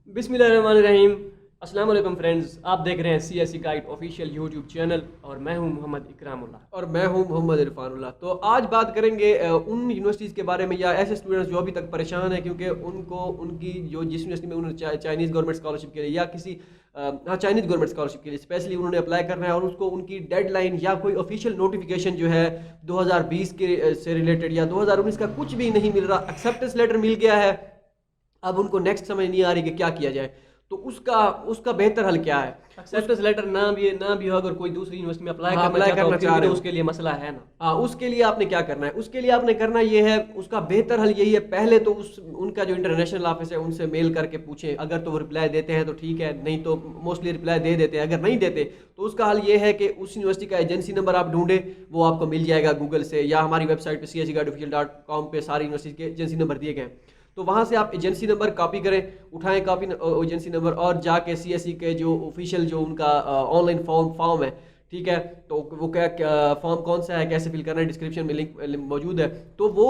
बिस्मिल्लाहिर्रहमानिर्रहीम। अस्सलाम वालेकुम फ्रेंड्स, आप देख रहे हैं CSE guide official YouTube channel और मैं हूं मोहम्मद इकरामुल्लाह। और मैं हूं मोहम्मद इरफानुल्लाह। तो आज बात करेंगे उन यूनिवर्सिटीज़ के बारे में या ऐसे स्टूडेंट्स जो अभी तक परेशान हैं क्योंकि उनको उनकी जो जिस यूनिवर्सिटी में उन्होंने चाइनीज़ गवर्नमेंट स्कॉलरशिप के लिए या किसी हाँ चाइनीज़ गवर्नमेंट स्कॉलरशिप के लिए स्पेशली उन्होंने अप्लाई करना है और उसको उनकी डेडलाइन या कोई ऑफिशियल नोटिफिकेशन जो है 2020 के से रिलेटेड या 2019 का कुछ भी नहीं मिल रहा, एक्सेप्टेंस लेटर मिल गया है, अब उनको नेक्स्ट समझ नहीं आ रही कि क्या किया जाए। तो उसका उसका बेहतर हल क्या है? एक्सेप्टेंस लेटर ना भी हो, अगर कोई दूसरी यूनिवर्सिटी में अप्लाई हाँ, करना अप्लाई चाहता करना हो, फिर चाह भी रहे तो हो। उसके लिए मसला है ना। हाँ, उसके लिए आपने क्या करना है? उसके लिए आपने करना ये है, उसका बेहतर हल यही है, पहले तो उस उनका जो इंटरनेशनल ऑफिस है उनसे मेल करके पूछें। अगर तो वो रिप्लाई देते हैं तो ठीक है, नहीं तो मोस्टली रिप्लाई दे देते हैं। अगर नहीं देते तो उसका हल ये है कि उस यूनिवर्सिटी का एजेंसी नंबर आप ढूंढें, वो आपको मिल जाएगा गूगल से या हमारी वेबसाइट पे CSEGuideofficial.com पे सारी यूनिवर्सिटी के एजेंसी नंबर दिए गए हैं। तो वहाँ से आप एजेंसी नंबर कॉपी करें, उठाएं कॉपी एजेंसी नंबर और जाके CSE के जो ऑफिशियल जो उनका ऑनलाइन फॉर्म है, ठीक है, तो वो क्या फॉर्म कौन सा है, कैसे फिल करना है, डिस्क्रिप्शन में लिंक मौजूद है। तो वो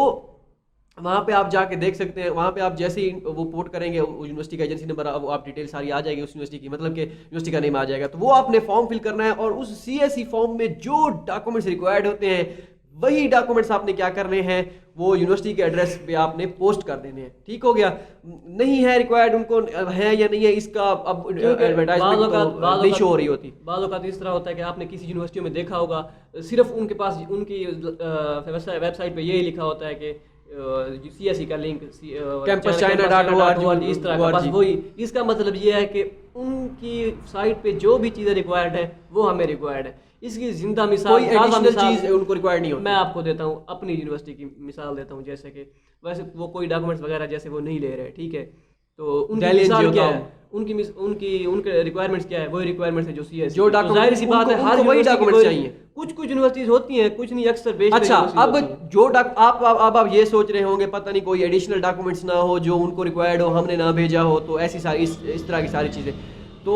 वहाँ पे आप जाके देख सकते हैं। वहाँ पे आप जैसे ही वो पोर्ट करेंगे यूनिवर्सिटी का एजेंसी नंबर, अब आप डिटेल सारी आ जाएगी उस यूनिवर्सिटी की, मतलब कि यूनिवर्सिटी का नेम आ जाएगा। तो वो आपने फॉर्म फिल करना है और उस CSE फॉर्म में जो डॉक्यूमेंट्स रिक्वायर्ड होते हैं वही डॉक्यूमेंट्स आपने क्या करने हैं, वो यूनिवर्सिटी के एड्रेस पे आपने पोस्ट कर देने हैं। ठीक हो गया? नहीं है रिक्वायर्ड, उनको है या नहीं है इसका अब क्योंकि एडवर्टाइजमेंट तो नहीं शो हो रही होती। बाज़ औक़ात इस तरह होता है कि आपने किसी यूनिवर्सिटी में देखा होगा, सिर्फ उनके पास उनकी वेबसाइट पे यही लिखा होता है कि CSE का लिंक campus.china.org इस तरह का, बस वही। इसका मतलब ये है कि उनकी साइट पे जो भी चीज़ें रिक्वायर्ड है वो हमें रिक्वायर्ड है। इसकी जिंदा मिसाल, कोई ताज़ा एडिशनल मिसाल चीज उनको रिक्वायर्ड नहीं होती। मैं आपको देता हूँ, अपनी यूनिवर्सिटी की मिसाल देता हूँ। जैसे कि वैसे वो कोई डॉक्यूमेंट्स वगैरह जैसे वो नहीं ले रहे, ठीक है, तो उनकी दिल्ली मिसाल एनजीओ क्या का है, उनके रिक्वायरमेंट्स क्या है, वही रिक्वायरमेंट्स है जो CSE जो की। तो जाहिर सी बात है उनको हर वही यूनिवर्सिटी की डॉक्यूमेंट्स चाहिए। कुछ कुछ यूनिवर्सिटीज होती हैं, कुछ नहीं, अक्सर बेशतर अच्छा, यूनिवर्सिटीज अब होती हैं। जो आप ये सोच रहे होंगे पता नहीं कोई एडिशनल डॉक्यूमेंट्स ना हो जो उनको रिक्वायर्ड हो, हमने ना भेजा हो, तो ऐसी सारी इस तरह की सारी चीज़ें तो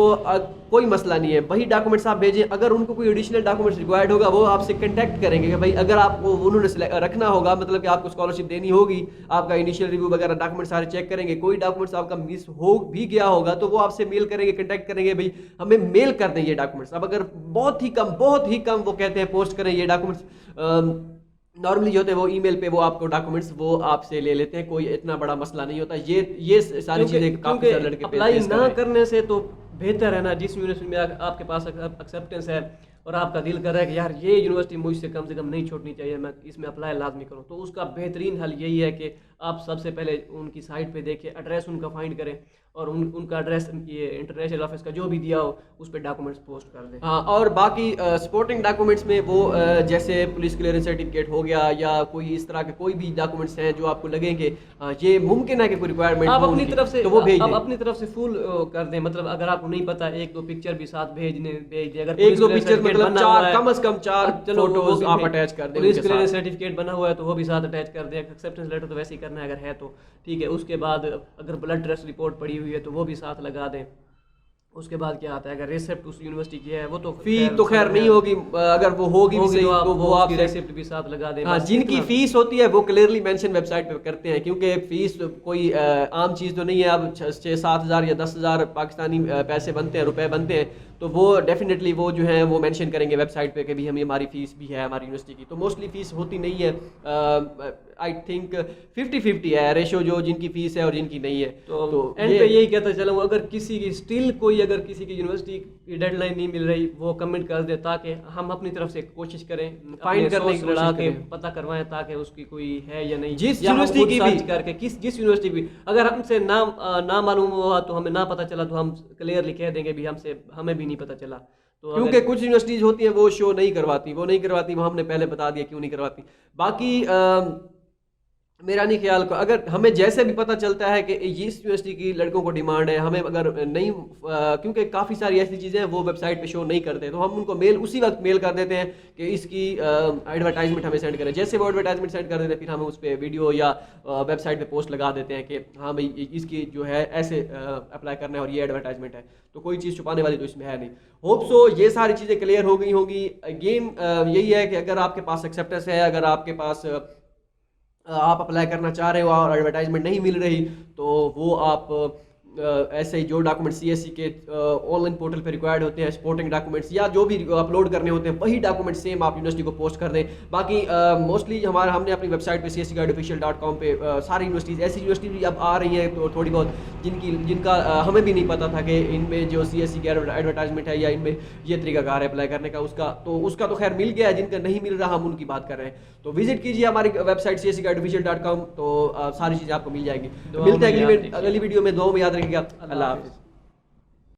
कोई मसला नहीं है, वही डॉक्यूमेंट्स आप भेजें। अगर उनको कोई एडिशनल डॉक्यूमेंट्स रिक्वायर्ड होगा वो आपसे कांटेक्ट करेंगे कि भाई अगर आपको उन्होंने रखना होगा, मतलब कि आपको स्कॉलरशिप देनी होगी, आपका इनिशियल रिव्यू वगैरह डॉक्यूमेंट्स सारे चेक करेंगे, कोई डॉक्यूमेंट्स आपका मिस हो भी गया होगा तो वो आपसे मेल करेंगे, कांटेक्ट करेंगे, भाई हमें मेल कर दें ये डॉक्यूमेंट्स। अब अगर बहुत ही कम वो कहते हैं पोस्ट करें ये डॉक्यूमेंट्स, नॉर्मली जो होते हैं वो ईमेल पे वो आपको डॉक्यूमेंट्स वो आपसे ले लेते हैं, कोई इतना बड़ा मसला नहीं होता। ये सारी चीज़ें काफ़ी सारे लड़के अप्लाई फेस कर ना रहे हैं। करने से तो बेहतर है ना, जिस यूनिवर्सिटी में आपके पास एक्सेप्टेंस है और आपका दिल कर रहा है कि यार ये यूनिवर्सिटी मुझसे कम से कम नहीं छोड़नी चाहिए, मैं इसमें अप्लाई लाजमी करूं, तो उसका बेहतरीन हल यही है कि आप सबसे पहले उनकी साइट पे देखें, एड्रेस उनका फाइंड करें और उनका एड्रेस ये इंटरनेशनल ऑफिस का जो भी दिया हो उस पर डॉक्यूमेंट्स पोस्ट कर दें। हाँ, और बाकी सपोर्टिंग डॉक्यूमेंट्स में वो जैसे पुलिस क्लियरेंस सर्टिफिकेट हो गया या कोई इस तरह के कोई भी डॉक्यूमेंट्स हैं जो आपको लगेंगे ये मुमकिन है कि कोई रिक्वायरमेंट आप अपनी तरफ से तो वो भेज आप दें। अपनी तरफ से फुल कर दें, मतलब अगर आपको नहीं पता एक दो पिक्चर भी साथ भेज दें। अगर एक दो पुलिस पिक्चर क्लियरेंस मतलब बना हुआ चार, है, कम से कम 4 चलो वो फोटोज भी आप अटैच कर दें पुलिस उनके क्लियरेंस साथ। सर्टिफिकेट बना हुआ है तो वो भी साथ अटैच कर दें। एक्सेप्टेंस लेटर तो वैसे ही करना है अगर है तो, ठीक है। उसके बाद अगर ब्लड टेस्ट रिपोर्ट पड़ी हुई है तो वो भी साथ लगा दें। उसके बाद क्या आता है, अगर रेसिप्ट उस यूनिवर्सिटी की है वो तो फी तो खैर नहीं होगी, अगर वो होगी भी सही तो तो वो आप आपसे रेसिप्ट भी साथ लगा दें। हाँ, बस जिनकी इतना। फीस होती है वो क्लियरली मेंशन वेबसाइट पे करते हैं, क्योंकि फीस कोई आम चीज़ तो नहीं है। अब 6-7 हज़ार या 10 हज़ार पाकिस्तानी पैसे बनते हैं, रुपए बनते हैं, तो वो डेफिनेटली वो जो है वो मेंशन करेंगे वेबसाइट पे कि भी हमारी फीस भी है हमारी यूनिवर्सिटी की। तो मोस्टली फीस होती नहीं है, आई थिंक 50-50 है रेशो जो जिनकी फीस है और जिनकी नहीं है। तो एंड पे यही कहता चलूँ, अगर किसी की स्टिल कोई अगर किसी की यूनिवर्सिटी की डेडलाइन नहीं मिल रही वो कमेंट कर दे, ताकि हम अपनी तरफ से कोशिश करें, फाइंड करने की लड़ा कोशिश के करें, पता करवाएं ताकि उसकी कोई है या नहीं। जिस या हम यूनिवर्सिटी खुद की सर्च भी करके जिस यूनिवर्सिटी भी अगर हमसे ना मालूम हुआ तो हमें ना पता चला तो हम क्लियरली कह देंगे भी हमें भी नहीं पता चला। तो क्योंकि कुछ यूनिवर्सिटीज होती हैं वो शो नहीं करवाती, वो हमने पहले बता दिया क्यों नहीं करवाती। बाकी मेरा नहीं ख्याल को अगर हमें जैसे भी पता चलता है कि इस यूनिवर्सिटी की लड़कों को डिमांड है, हमें अगर नहीं क्योंकि काफ़ी सारी ऐसी चीज़ें हैं वो वेबसाइट पे शो नहीं करते, तो हम उनको उसी वक्त मेल कर देते हैं कि इसकी एडवर्टाइजमेंट हमें सेंड करें। जैसे वो एडवर्टाइजमेंट सेंड कर देते हैं फिर हम उस पर वीडियो या वेबसाइट पे पोस्ट लगा देते हैं कि हाँ भाई इसकी जो है ऐसे अप्लाई करना है और ये एडवर्टाइजमेंट है। तो कोई चीज़ छुपाने वाली तो इसमें है नहीं। होप सो ये सारी चीज़ें क्लियर हो गई होंगी। अगेन यही है कि अगर आपके पास एक्सेप्टेंस है, अगर आपके पास आप अप्लाई करना चाह रहे हो और एडवर्टाइजमेंट नहीं मिल रही, तो वो आप ऐसे ही जो डॉक्यूमेंट CSE के ऑनलाइन पोर्टल पे रिक्वायर्ड होते हैं, सपोर्टिंग डॉक्यूमेंट्स या जो भी अपलोड करने होते हैं, वही डॉक्यूमेंट सेम आप यूनिवर्सिटी को पोस्ट कर दें। बाकी मोस्टली हमने अपनी वेबसाइट पे cscguideofficial.com पे सारी यूनिवर्सिटीज़, ऐसी यूनिवर्सिटी भी अब आ रही है तो थोड़ी बहुत जिनका हमें भी नहीं पता था कि इनमें जो CSE की एडवर्टाइजमेंट है या इनमें ये तरीकाकार है अप्लाई करने का, उसका तो खैर मिल गया है। जिनका नहीं मिल रहा हम उनकी बात कर रहे हैं। तो विजिट कीजिए हमारी वेबसाइट cscguideofficial.com, तो सारी चीज़ें आपको मिल जाएगी। तो मिलते हैं अगली वीडियो में। दुआ में याद रखिएगा। अल्लाह हाफिज़।